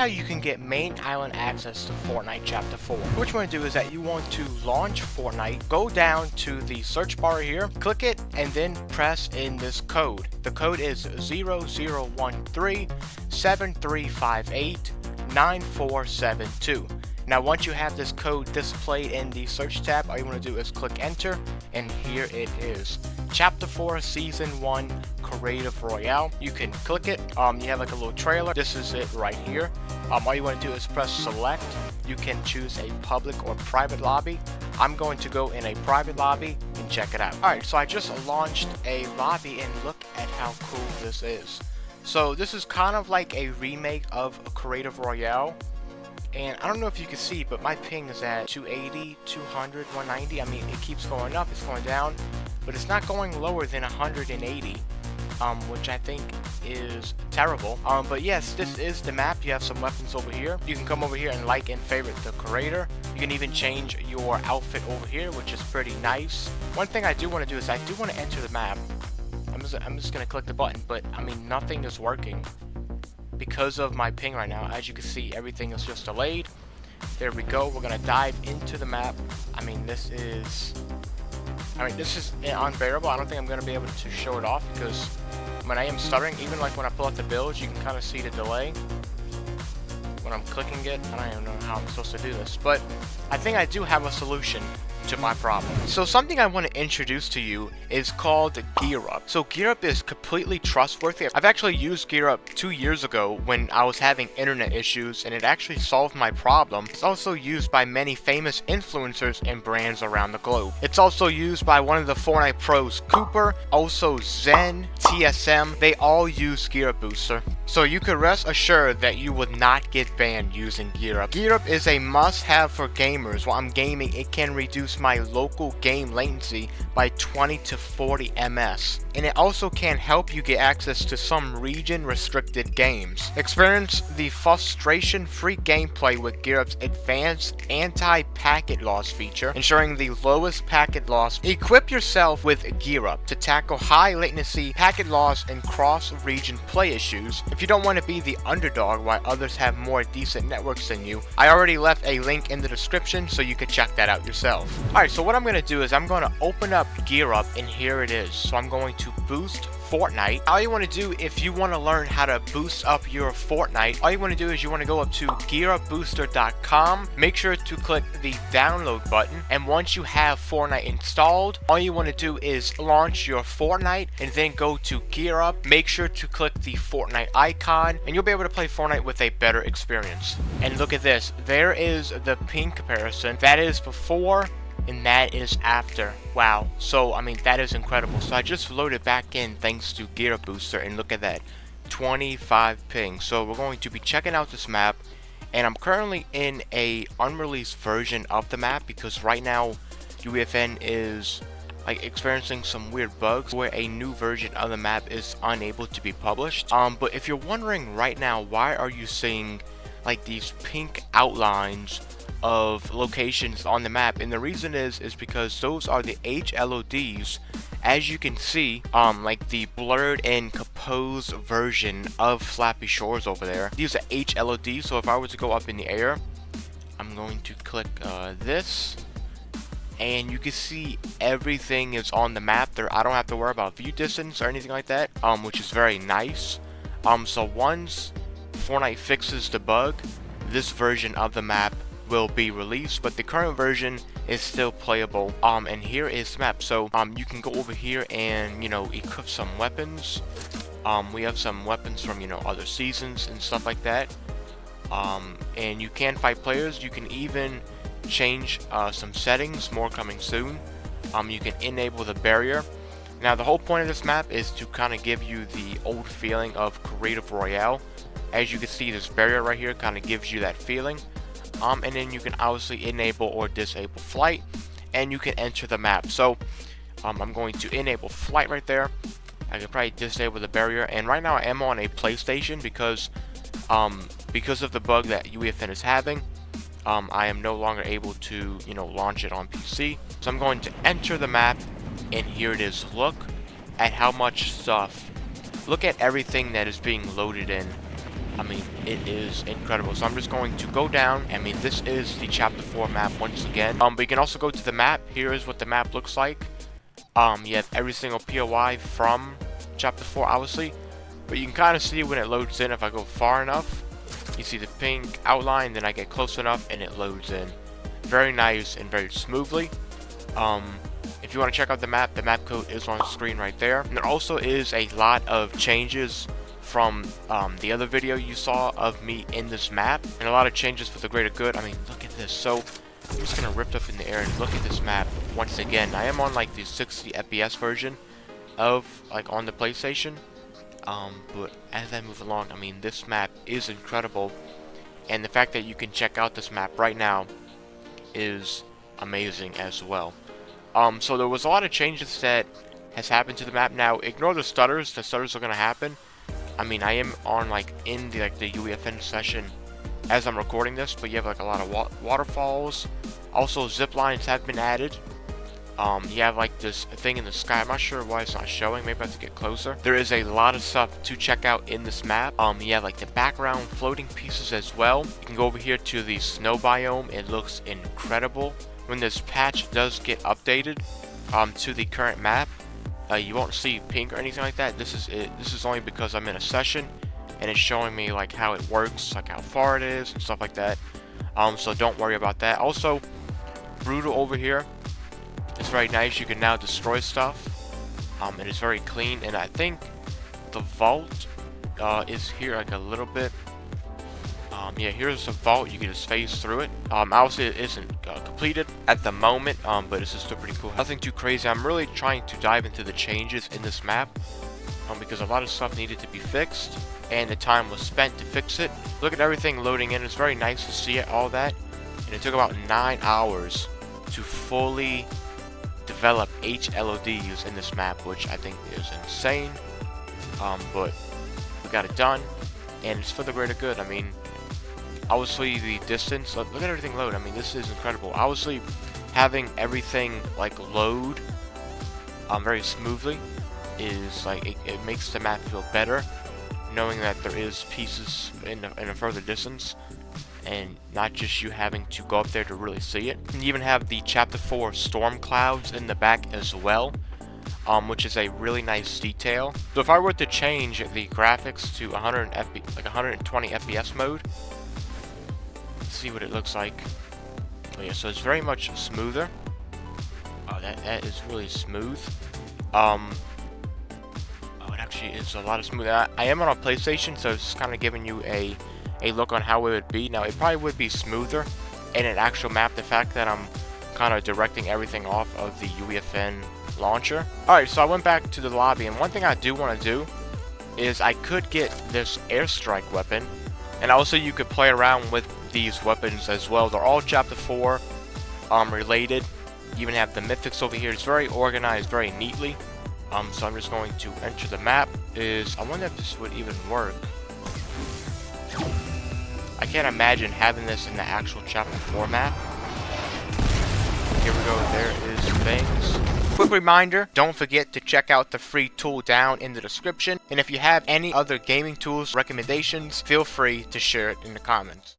how you can get main island access to Fortnite Chapter 4. What you want to do is that you want to launch Fortnite, go down to the search bar here, click it, and then press in this code. The code is 0013-7358-9472. Now once you have this code displayed in the search tab, all you want to do is click enter, and here it is. Chapter 4 Season 1 Creative Royale. You can click it, you have like a little trailer. This is it right here. All you want to do is press select. You can choose a public or private lobby. I'm going to go in a private lobby and check it out. Alright, so I just launched a lobby and look at how cool this is. So this is kind of like a remake of a Creative Royale. And I don't know if you can see, but my ping is at 280, 200, 190. I mean, it keeps going up, it's going down, but it's not going lower than 180, which I think is terrible. But yes, this is the map. You have some weapons over here. You can come over here and like and favorite the creator. You can even change your outfit over here, which is pretty nice. One thing I do want to do is I do want to enter the map. I'm just going to click the button, but I mean, nothing is working because of my ping right now. As you can see, everything is just delayed. There we go. We're gonna dive into the map. I mean, this is unbearable. I don't think I'm gonna be able to show it off because when I am stuttering, even like when I pull out the builds, you can kind of see the delay when I'm clicking it. I don't even know how I'm supposed to do this, but I think I do have a solution to my problem. So something I want to introduce to you is called Gear Up. So Gear Up is completely trustworthy. I've actually used Gear Up 2 years ago when I was having internet issues, and it actually solved my problem. It's also used by many famous influencers and brands around the globe. It's also used by one of the Fortnite pros, Cooper, also Zen, TSM. They all use Gear Up Booster. So you can rest assured that you would not get banned using Gear Up. Gear Up is a must-have for gamers. While I'm gaming, it can reduce my local game latency by 20 to 40 ms, and it also can help you get access to some region restricted games. Experience the frustration-free gameplay with Gear Up's advanced anti-packet loss feature, ensuring the lowest packet loss. Equip yourself with Gear Up to tackle high latency, packet loss, and cross-region play issues. If you don't want to be the underdog while others have more decent networks than you, I already left a link in the description so you can check that out yourself. Alright, so what I'm going to do is I'm going to open up Gear Up, and here it is. So I'm going to boost Fortnite. All you want to do if you want to learn how to boost up your Fortnite, all you want to do is you want to go up to gearupbooster.com, make sure to click the download button, and once you have Fortnite installed, all you want to do is launch your Fortnite and then go to Gear Up. Make sure to click the Fortnite icon and you'll be able to play Fortnite with a better experience. And look at this, there is the ping comparison. That is before and that is after. Wow. So I mean, that is incredible. So I just loaded back in thanks to Gear Up Booster, and look at that, 25 ping. So we're going to be checking out this map, and I'm currently in a unreleased version of the map because right now UEFN is like experiencing some weird bugs where a new version of the map is unable to be published. But if you're wondering right now, why are you seeing like these pink outlines of locations on the map, and the reason is because those are the HLODs. As you can see, like the blurred and composed version of Flappy Shores over there. These are HLODs, so if I were to go up in the air, I'm going to click this, and you can see everything is on the map there. I don't have to worry about view distance or anything like that, which is very nice. So once Fortnite fixes the bug, this version of the map will be released, but the current version is still playable. And here is the map. So you can go over here and equip some weapons. We have some weapons from other seasons and stuff like that. And you can fight players. You can even change some settings, more coming soon. You can enable the barrier. Now the whole point of this map is to kind of give you the old feeling of Creative Royale. As you can see, this barrier right here kind of gives you that feeling. And then you can obviously enable or disable flight, and you can enter the map. So I'm going to enable flight right there. I could probably disable the barrier, and right now I am on a PlayStation because of the bug that UEFN is having. I am no longer able to launch it on PC. So I'm going to enter the map, and here it is. Look at how much stuff. Look at everything that is being loaded in. I mean, it is incredible. So I'm just going to go down. I mean, this is the Chapter 4 map once again. But you can also go to the map. Here is what the map looks like. You have every single POI from Chapter 4, obviously. But you can kind of see when it loads in if I go far enough. You see the pink outline, then I get close enough and it loads in. Very nice and very smoothly. If you want to check out the map code is on the screen right there. And there also is a lot of changes from the other video you saw of me in this map, and a lot of changes for the greater good. I mean, look at this. So I'm just gonna rip up in the air and look at this map once again. I am on like the 60 FPS version of like on the PlayStation, but as I move along, I mean, this map is incredible, and the fact that you can check out this map right now is amazing as well. So there was a lot of changes that has happened to the map. Now ignore the stutters. The stutters are gonna happen. I mean, I am on like in the UEFN session as I'm recording this, but you have like a lot of waterfalls. Also, zip lines have been added. You have like this thing in the sky. I'm not sure why it's not showing. Maybe I have to get closer. There is a lot of stuff to check out in this map. You have like the background floating pieces as well. You can go over here to the snow biome. It looks incredible. When this patch does get updated to the current map, you won't see pink or anything like that. This is only because I'm in a session and it's showing me like how it works, like how far it is and stuff like that. So don't worry about that. Also, brutal over here. It's very nice. You can now destroy stuff. It is very clean, and I think the vault is here like a little bit. Yeah, here's the vault. You can just phase through it. Obviously it isn't completed at the moment, but it's still pretty cool. Nothing too crazy. I'm really trying to dive into the changes in this map, because a lot of stuff needed to be fixed, and the time was spent to fix it. Look at everything loading in. It's very nice to see it, all that, and it took about 9 hours to fully develop HLODs in this map, which I think is insane. But we got it done, and it's for the greater good. I mean, obviously the distance, look at everything load. I mean, this is incredible. Obviously having everything like load very smoothly is like, it makes the map feel better, knowing that there is pieces in a further distance and not just you having to go up there to really see it. You even have the Chapter 4 storm clouds in the back as well, which is a really nice detail. So if I were to change the graphics to 120 FPS mode, see what it looks like. Oh yeah, so it's very much smoother. Oh, that is really smooth. Oh, it actually is a lot of smoother. I am on a PlayStation, so it's kind of giving you a look on how it would be. Now, it probably would be smoother in an actual map, the fact that I'm kind of directing everything off of the UEFN launcher. Alright, so I went back to the lobby, and one thing I do want to do is I could get this airstrike weapon, and also you could play around with these weapons as well. They're all Chapter 4 related. You even have the mythics over here. It's very organized, very neatly. So I'm just going to enter the map. I wonder if this would even work. I can't imagine having this in the actual Chapter 4 map. Here we go, there is things. Quick reminder, don't forget to check out the free tool down in the description. And if you have any other gaming tools recommendations, feel free to share it in the comments.